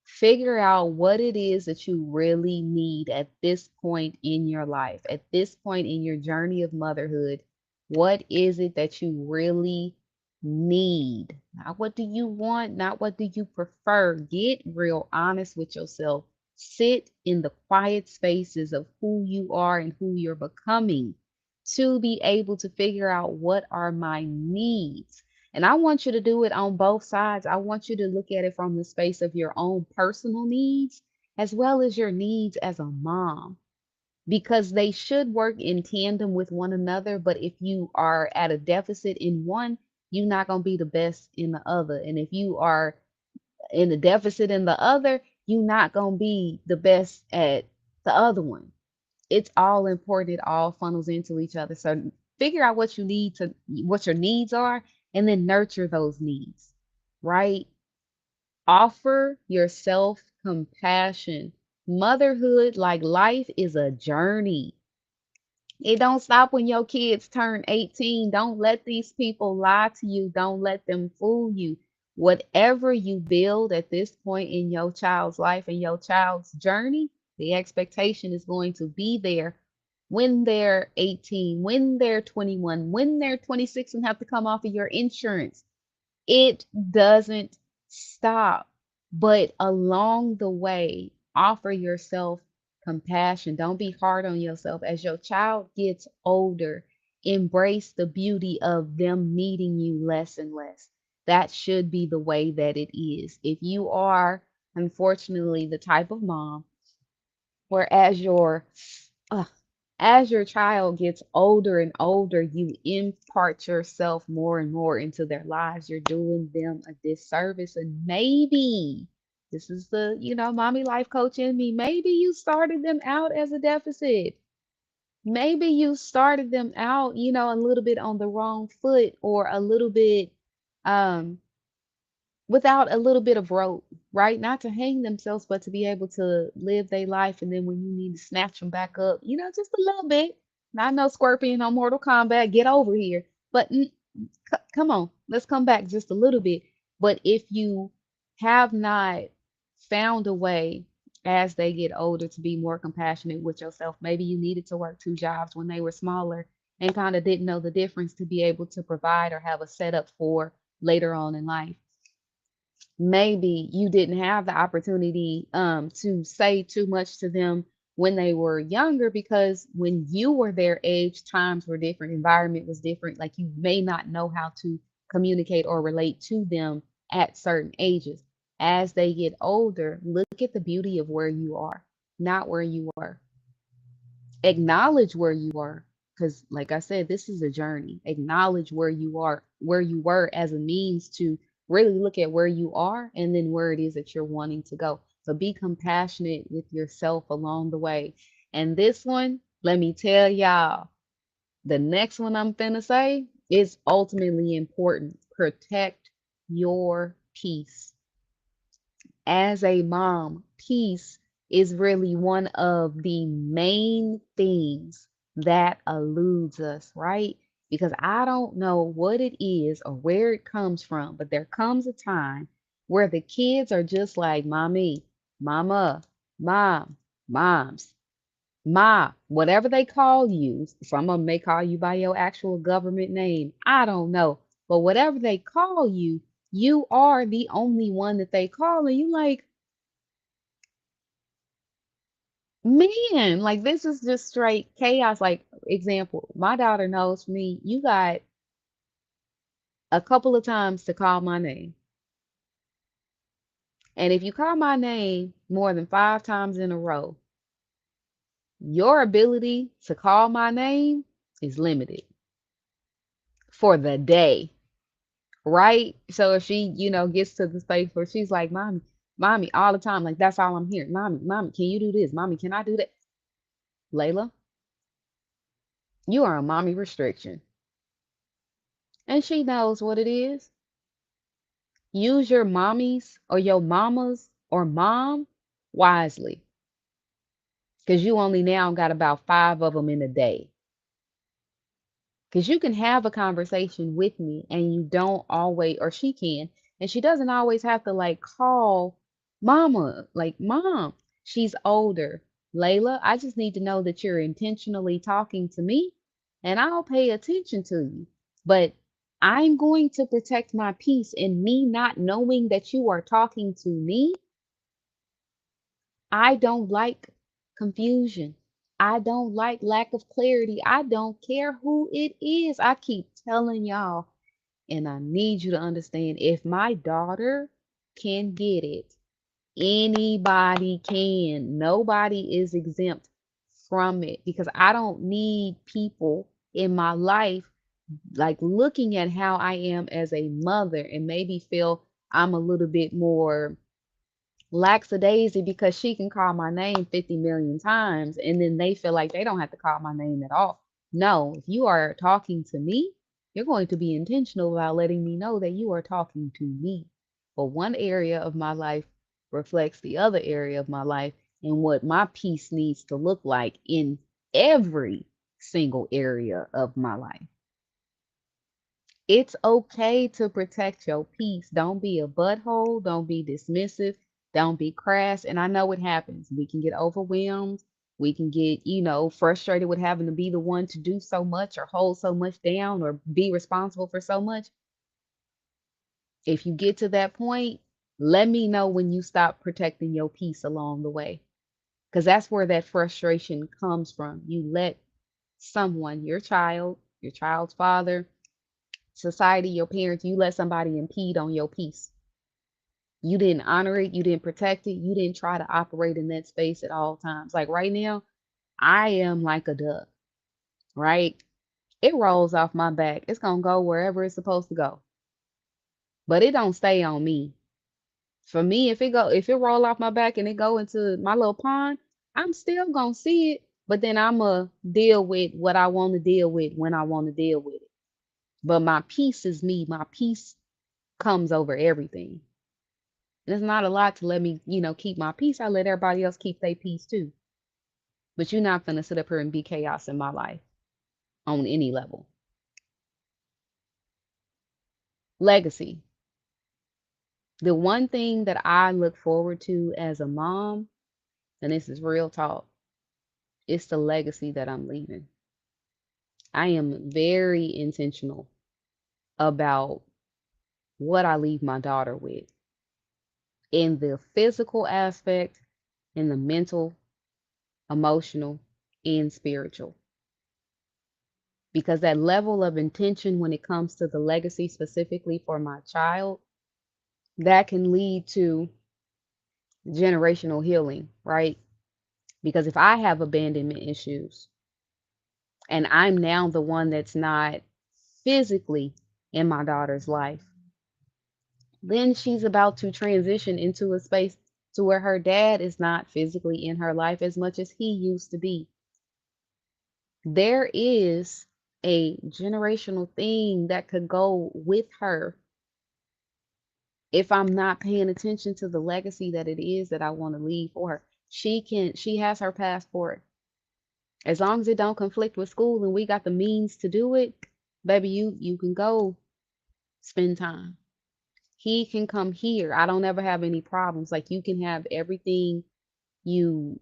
Figure out what it is that you really need at this point in your life, at this point in your journey of motherhood. What is it that you really need? Not what do you want, not what do you prefer. Get real honest with yourself. Sit in the quiet spaces of who you are and who you're becoming to be able to figure out what are my needs. And I want you to do it on both sides. I want you to look at it from the space of your own personal needs as well as your needs as a mom, because they should work in tandem with one another. But if you are at a deficit in one, you're not going to be the best in the other. And if you are in the deficit in the other, you're not going to be the best at the other one. It's all important. It all funnels into each other. So figure out what you need to, what your needs are, and then nurture those needs, right? Offer yourself compassion. Motherhood, like life, is a journey. It don't stop when your kids turn 18. Don't let these people lie to you. Don't let them fool you. Whatever you build at this point in your child's life and your child's journey, the expectation is going to be there when they're 18, when they're 21, when they're 26 and have to come off of your insurance. It doesn't stop. But along the way, offer yourself compassion. Don't be hard on yourself. As your child gets older, embrace the beauty of them needing you less and less. That should be the way that it is. If you are, unfortunately, the type of mom where uh, as your child gets older and older, you impart yourself more and more into their lives. You're doing them a disservice. And maybe this is the, mommy life coach in me. Maybe you started them out as a deficit. Maybe you started them out, a little bit on the wrong foot, or a little bit um without a little bit of rope, right? Not to hang themselves, but to be able to live their life. And then when you need to snatch them back up, just a little bit. Not no Scorpion on Mortal Kombat, get over here. But come on, let's come back just a little bit. But if you have not found a way as they get older to be more compassionate with yourself, maybe you needed to work two jobs when they were smaller and kind of didn't know the difference to be able to provide or have a setup for later on in life. Maybe you didn't have the opportunity to say too much to them when they were younger, because when you were their age, times were different, environment was different. Like, you may not know how to communicate or relate to them at certain ages. As they get older, look at the beauty of where you are, not where you were. Acknowledge where you are, because like I said, this is a journey. Acknowledge where you are, where you were, as a means to really look at where you are and then where it is that you're wanting to go. So be compassionate with yourself along the way. And this one, let me tell y'all, the next one I'm finna say is ultimately important. Protect your peace. As a mom, peace is really one of the main things that eludes us, right? Because I don't know what it is or where it comes from, but there comes a time where the kids are just like, mommy, mama, mom, moms, ma, whatever they call you. Some of them may call you by your actual government name. I don't know. But whatever they call you, you are the only one that they call. And you like, man, like, this is just straight chaos. Like, example, my daughter knows me. You got a couple of times to call my name. And if you call my name more than 5 times in a row, your ability to call my name is limited for the day, right? So if she, gets to the space where she's like, mommy, mommy, all the time, like, that's all I'm hearing. Mommy, mommy, can you do this? Mommy, can I do that? Layla, you are a mommy restriction. And she knows what it is. Use your mommies or your mamas or mom wisely, because you only now got about 5 of them in a day. Because you can have a conversation with me and you don't always, or she can, and she doesn't always have to like call mama, like, mom. She's older. Layla, I just need to know that you're intentionally talking to me and I'll pay attention to you. But I'm going to protect my peace in me not knowing that you are talking to me. I don't like confusion. I don't like lack of clarity. I don't care who it is. I keep telling y'all, And I need you to understand, if my daughter can get it, anybody can. Nobody is exempt from it, because I don't need people in my life like looking at how I am as a mother and maybe feel I'm a little bit more lackadaisy because she can call my name 50 million times and then they feel like they don't have to call my name at all. No, if you are talking to me, you're going to be intentional about letting me know that you are talking to me. But one area of my life reflects the other area of my life and what my peace needs to look like in every single area of my life. It's okay to protect your peace. Don't be a butthole. Don't be dismissive. Don't be crass. And I know it happens. We can get overwhelmed. We can get, frustrated with having to be the one to do so much or hold so much down or be responsible for so much. If you get to that point, let me know when you stop protecting your peace along the way. Because that's where that frustration comes from. You let someone, your child's father, society, your parents, you let somebody impede on your peace. You didn't honor it, you didn't protect it, you didn't try to operate in that space at all times. Like right now, I am like a duck, right? It rolls off my back. It's gonna go wherever it's supposed to go. But it don't stay on me. For me, if it roll off my back and it go into my little pond, I'm still gonna see it, but then I'ma deal with what I want to deal with when I want to deal with it. But my peace is me. My peace comes over everything. And it's not a lot to let me, keep my peace. I let everybody else keep their peace too. But you're not gonna sit up here and be chaos in my life on any level. Legacy. The one thing that I look forward to as a mom, and this is real talk, it's the legacy that I'm leaving. I am very intentional about what I leave my daughter with in the physical aspect, in the mental, emotional, and spiritual. Because that level of intention when it comes to the legacy specifically for my child, that can lead to generational healing, right? Because if I have abandonment issues and I'm now the one that's not physically in my daughter's life, then she's about to transition into a space to where her dad is not physically in her life as much as he used to be. There is a generational thing that could go with her if I'm not paying attention to the legacy that it is that I want to leave for her. She has her passport. As long as it don't conflict with school and we got the means to do it, baby, you can go spend time. He can come here. I don't ever have any problems. Like you can have everything you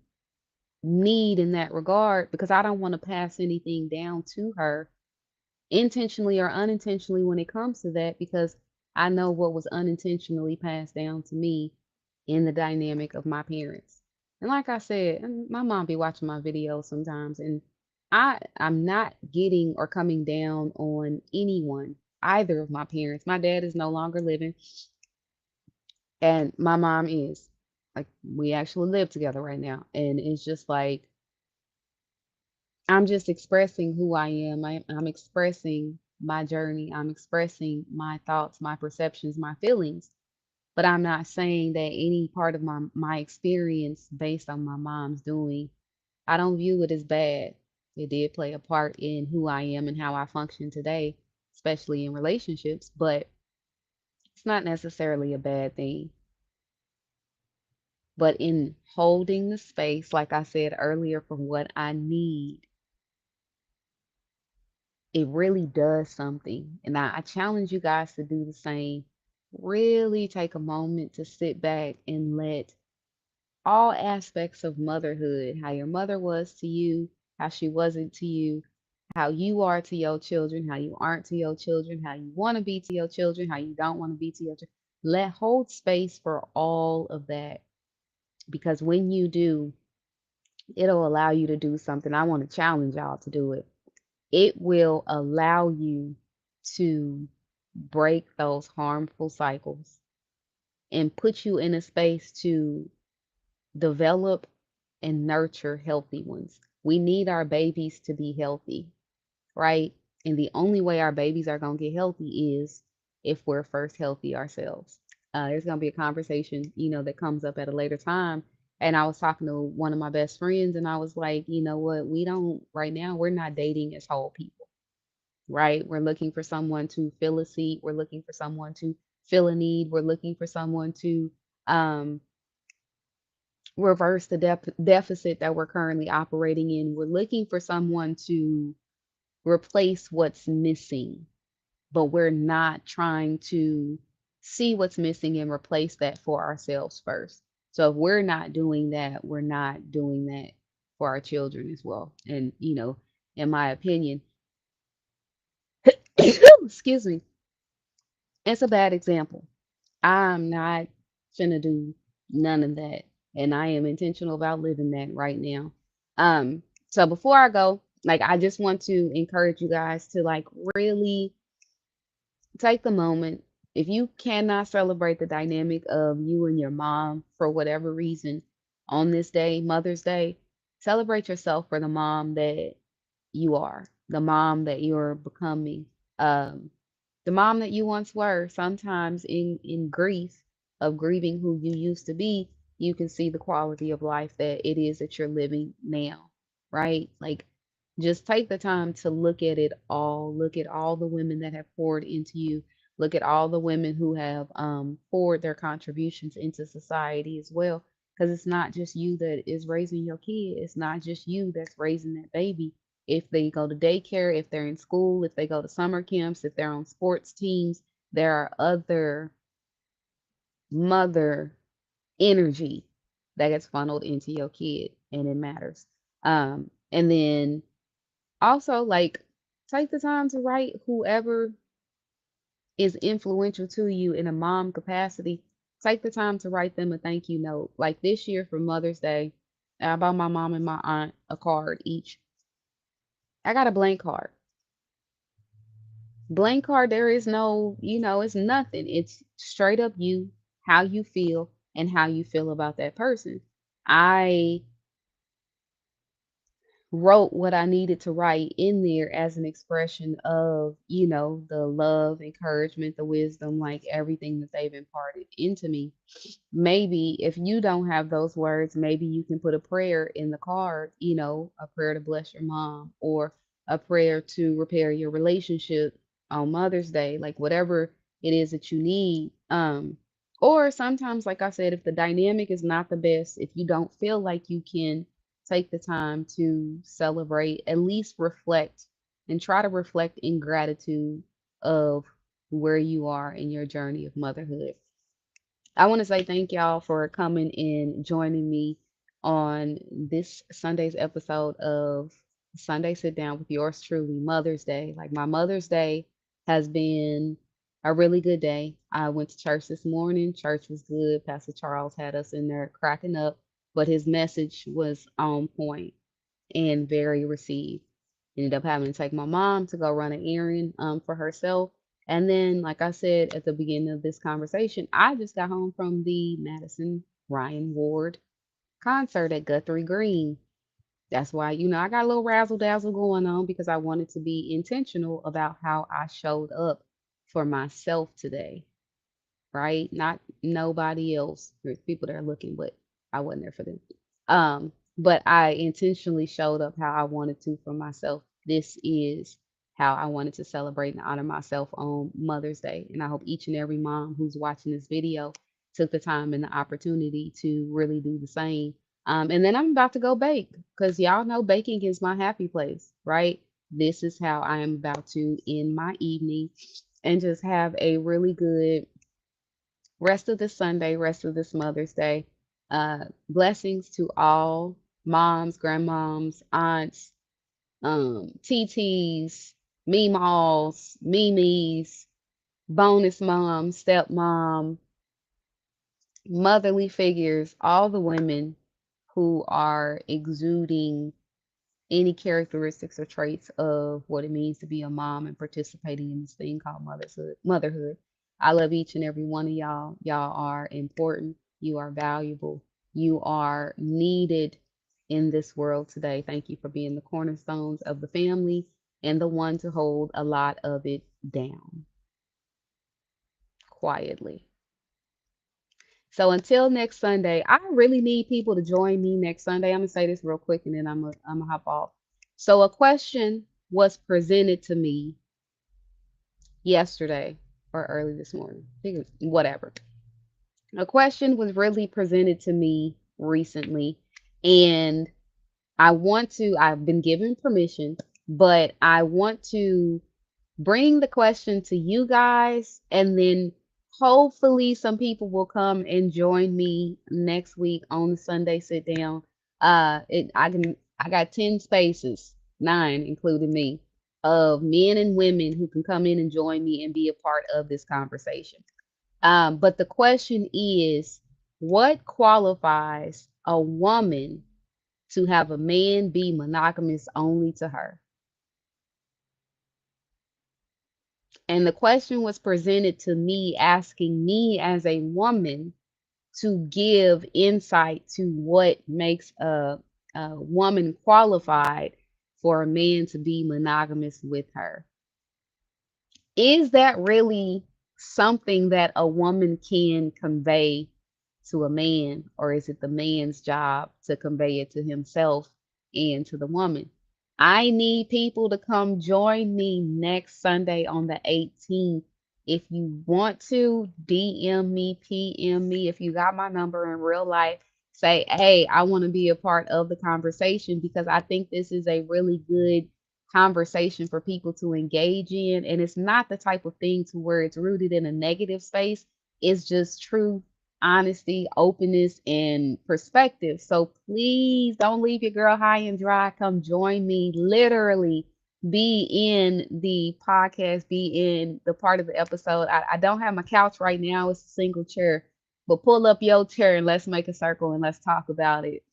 need in that regard because I don't want to pass anything down to her intentionally or unintentionally when it comes to that because I know what was unintentionally passed down to me in the dynamic of my parents. And like I said, my mom be watching my videos sometimes and I'm not getting or coming down on anyone, either of my parents. My dad is no longer living and my mom is. Like we actually live together right now. And it's just like I'm just expressing who I am. I'm expressing my journey. I'm expressing my thoughts, my perceptions, my feelings. But I'm not saying that any part of my experience based on my mom's doing, I don't view it as bad. It did play a part in who I am and how I function today, especially in relationships, but it's not necessarily a bad thing. But in holding the space, like I said earlier, for what I need, it really does something. And I challenge you guys to do the same. Really take a moment to sit back and let all aspects of motherhood, how your mother was to you, how she wasn't to you, how you are to your children, how you aren't to your children, how you want to be to your children, how you don't want to be to your children. Let hold space for all of that because when you do, it'll allow you to do something. I want to challenge y'all to do it. It will allow you to break those harmful cycles and put you in a space to develop and nurture healthy ones. We need our babies to be healthy, right? And the only way our babies are going to get healthy is if we're first healthy ourselves. There's going to be a conversation, that comes up at a later time. And I was talking to one of my best friends, and I was like, you know what? We don't, right now, we're not dating as whole people, right? We're looking for someone to fill a seat. We're looking for someone to fill a need. We're looking for someone to um, reverse the deficit that we're currently operating in. We're looking for someone to replace what's missing, but we're not trying to see what's missing and replace that for ourselves first. So if we're not doing that, we're not doing that for our children as well. And, in my opinion, excuse me, it's a bad example. I'm not finna do none of that. And I am intentional about living that right now. So before I go, like I just want to encourage you guys to like really take the moment. If you cannot celebrate the dynamic of you and your mom for whatever reason on this day, Mother's Day, celebrate yourself for the mom that you are, the mom that you're becoming, um, the mom that you once were. Sometimes in grief of grieving who you used to be, you can see the quality of life that it is that you're living now, right? Like just take the time to look at it all. Look at all the women that have poured into you. Look at all the women who have poured their contributions into society as well. Because it's not just you that is raising your kid. It's not just you that's raising that baby. If they go to daycare, if they're in school, if they go to summer camps, if they're on sports teams, there are other mother energy that gets funneled into your kid, and it matters. And then also, like, take the time to write whoever is influential to you in a mom capacity. Take the time to write them a thank you note. Like this year for Mother's Day, I bought my mom and my aunt a card each. I got a blank card. Blank card, there is no, it's nothing. It's straight up you, how you feel, and how you feel about that person. I wrote what I needed to write in there as an expression of, the love, encouragement, the wisdom, like everything that they've imparted into me. Maybe if you don't have those words, maybe you can put a prayer in the card, a prayer to bless your mom or a prayer to repair your relationship on Mother's Day, like whatever it is that you need. Or sometimes, like I said, if the dynamic is not the best, if you don't feel like you can take the time to celebrate, at least reflect and try to reflect in gratitude of where you are in your journey of motherhood. I want to say thank y'all for coming and joining me on this Sunday's episode of Sunday Sit Down with yours truly, Mother's Day. Like my Mother's Day has been a really good day. I went to church this morning. Church was good. Pastor Charles had us in there cracking up, but his message was on point and very received. Ended up having to take my mom to go run an errand for herself. And then, like I said at the beginning of this conversation, I just got home from the Madison Ryan Ward concert at Guthrie Green. That's why, I got a little razzle dazzle going on because I wanted to be intentional about how I showed up for myself today, right? Not nobody else. There's people that are looking, but I wasn't there for them. But I intentionally showed up how I wanted to for myself. This is how I wanted to celebrate and honor myself on Mother's Day. And I hope each and every mom who's watching this video took the time and the opportunity to really do the same. And then I'm about to go bake because y'all know baking is my happy place, right? This is how I am about to end my evening and just have a really good rest of this Sunday, rest of this Mother's Day. Blessings to all moms, grandmoms, aunts, TTs, meemaws, memes, bonus mom, stepmom, motherly figures, all the women who are exuding any characteristics or traits of what it means to be a mom and participating in this thing called motherhood. I love each and every one of y'all. Y'all are important. You are valuable. You are needed in this world today. Thank you for being the cornerstones of the family and the one to hold a lot of it down quietly. So until next Sunday, I really need people to join me next Sunday. I'm gonna say this real quick and then I'm gonna hop off. So a question was presented to me yesterday or early this morning. I think it was, whatever. A question was really presented to me recently, and I've been given permission, but I want to bring the question to you guys, and then hopefully some people will come and join me next week on the Sunday sit down. I got 10 spaces, 9 including me, of men and women who can come in and join me and be a part of this conversation. But the question is, what qualifies a woman to have a man be monogamous only to her? And the question was presented to me, asking me as a woman to give insight to what makes a woman qualified for a man to be monogamous with her. Is that really something that a woman can convey to a man, or is it the man's job to convey it to himself and to the woman? I need people to come join me next Sunday on the 18th. If you want to, DM me, PM me. If you got my number in real life, say, hey, I want to be a part of the conversation, because I think this is a really good conversation for people to engage in. And it's not the type of thing to where it's rooted in a negative space. It's just truth, honesty, openness, and perspective. So please don't leave your girl high and dry. Come join me. Literally be in the podcast, be in the part of the episode. I don't have my couch right now, it's a single chair, but pull up your chair and let's make a circle and let's talk about it.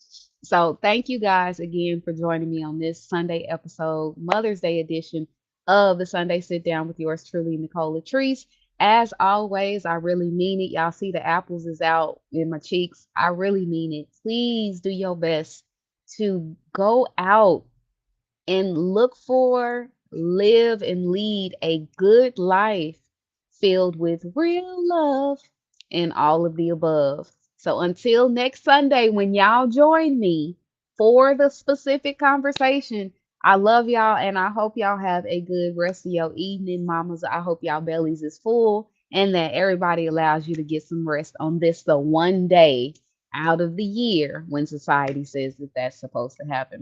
So thank you guys again for joining me on this Sunday episode, Mother's Day edition of the Sunday Sit Down with yours truly, Nicole LaTreece. As always, I really mean it. Y'all see the apples is out in my cheeks. I really mean it. Please do your best to go out and look for, live, and lead a good life filled with real love and all of the above. So until next Sunday, when y'all join me for the specific conversation, I love y'all and I hope y'all have a good rest of your evening, mamas. I hope y'all bellies is full and that everybody allows you to get some rest on this, the one day out of the year when society says that that's supposed to happen.